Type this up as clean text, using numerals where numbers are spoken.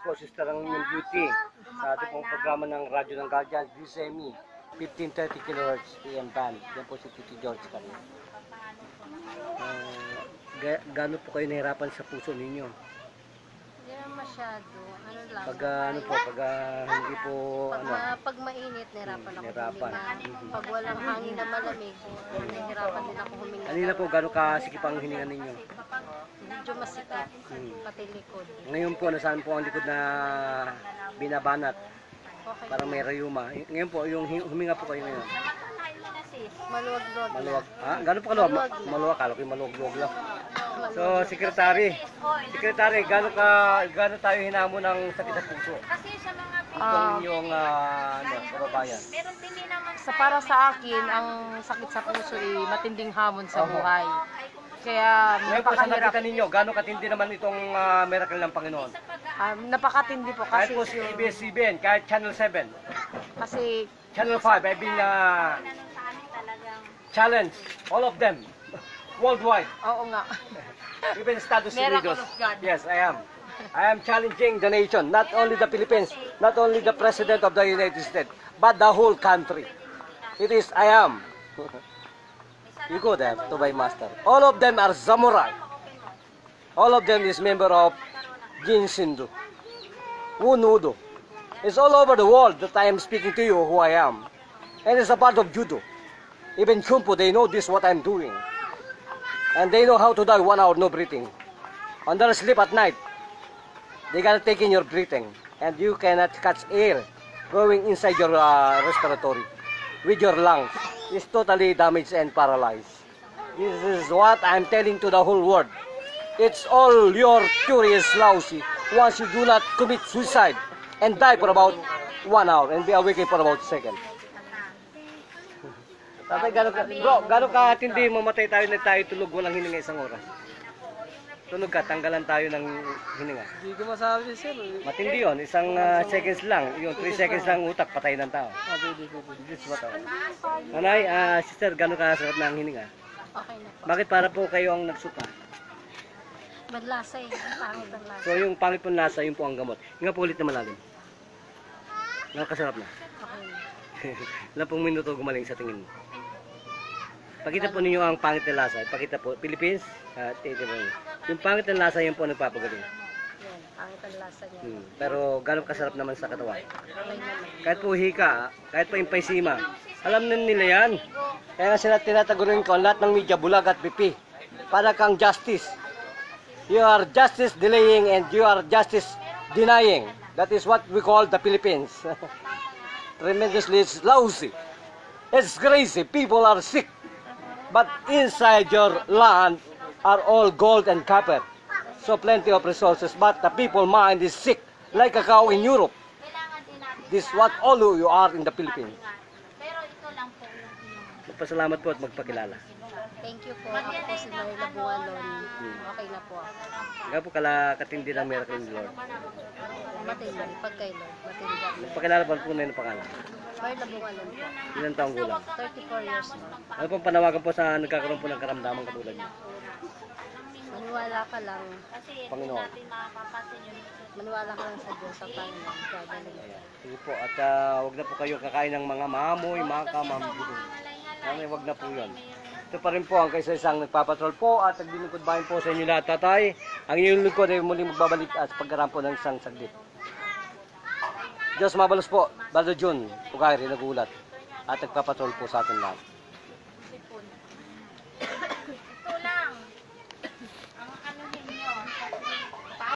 po, Sister ang inyong beauty sa ating pong programa ng Radyo ng Guardian, DCME, 1530 kHz AM band. Yan po si Tito George kami. Gaano po kayo nahirapan sa puso ninyo? Hindi naman masyado. Ano lang. Hindi po, pag mainit, nahirapan ako nahirapan. huminga. Pag walang hangin na malamig, nahihirapan din ako huminga. Kanina po, gaano kasikip ang hininga ninyo? Medyo masikip, pati likod. Ngayon po, nasaan po ang likod na binabanat? Okay. Parang may rayuma. Ngayon po, yung huminga po kayo ngayon. Maluwag-luwag. Maluwag. Ha? Gano'n po kaluwag? Maluwag. Kala ko yung maluwag-luwag lang. So, Secretary, gaano tayo hinamo ng sakit sa puso? Itong yung kababayan. Para sa akin, ang sakit sa puso ay matinding hamon sa buhay. Kaya Ngayon po sa napakahirap. nakita ninyo, gaano katindi naman itong miracle ng Panginoon? Napakatindi po Kahit kasi po si ABS-CBN, kahit Channel 7, kasi Channel 5, I've been challenged, all of them, worldwide. oo nga. Even Estados Miracle Unidos. of God. Yes, I am. I am challenging the nation, not only the Philippines, not only the President of the United States, but the whole country. It is, I am. You go there to my master. All of them are samurai. All of them is member of Jin Shindu, Wunudo. It's all over the world that I am speaking to you who I am. And it's a part of judo. Even Chumpo, they know this what I'm doing. And they know how to die 1 hour, no breathing. Under sleep at night, they gotta take in your breathing. And you cannot catch air going inside your respiratory with your lungs. It's totally damaged and paralyzed. This is what I'm telling to the whole world. It's all your curious lousy once you do not commit suicide and die for about 1 hour and be awake for about a second. Tatay, gano'n ka tindi mamatay tayo na tayo tulog walang hininga isang oras? Tulog ka, tanggalan tayo ng hininga. Hindi ko masabi, sir. Matindi yun, isang seconds lang, yung 3 seconds lang utak, patay ng tao. Pwede. This is what Nanay, sister, gano'n ka sarap ng hininga? Okay na po. Bakit para po kayo ang nagsuka? Madlasa eh. Pangit ang lasa. So yung pangit pong lasa, yun po ang gamot. Nga po ulit na malalim. Nakakasarap na. Okay na. Ilang pong minuto gumaling sa tingin mo. Pakita po ninyo ang pangit na lasa. Pakita po, Philippines, ito po. Yung pangit na lasa, yun po ang nagpapagaling. Yan, pangit ang lasa niya. Pero gano'ng kasarap naman sa katawan. Okay naman. Kahit po hika, kahit po empaysima, alam na nila yan. Kaya nga sila tinatagurin ko, lahat ng media, bulag at pipi. Para kang justice. You are justice delaying and you are justice denying. That is what we call the Philippines. Tremendously lousy. It's crazy. People are sick. But inside your land are all gold and copper. So plenty of resources. But the people mind is sick. Like a cow in Europe. This is what all you are in the Philippines. Magpasalamat po at magpakilala. Thank you po. Ako po si Marla Bualon. Okay na po ako. Nga po katindi ng miracle ng Lord. Matindi. Pag kay Lord. Matindi. Magpakilala po na yung pangalan. Marla Bualon po. Ilang taong gulang? 34 years na. Ano pong panawagan po sa nagkakaroon po ng karamdaman katulad niyo? Maniwala ka lang. Panginoon. Maniwala ka lang sa Diyos, sa Panginoon. Gagaling. Sige po, at wag na po kayo kakain ng mga mamoy, maka, mambudo. Wag na po yun. Ito pa rin po ang kaisa-isang nagpapatrol po at naglilingkod bayan po sa inyo lahat, tatay. Ang inyong lingkod ay muling magbabalik at pagkarampo ng isang saglit. Diyos mabalos po, Brother Jun Pugayri nagulat at nagpapatrol po sa atin lahat.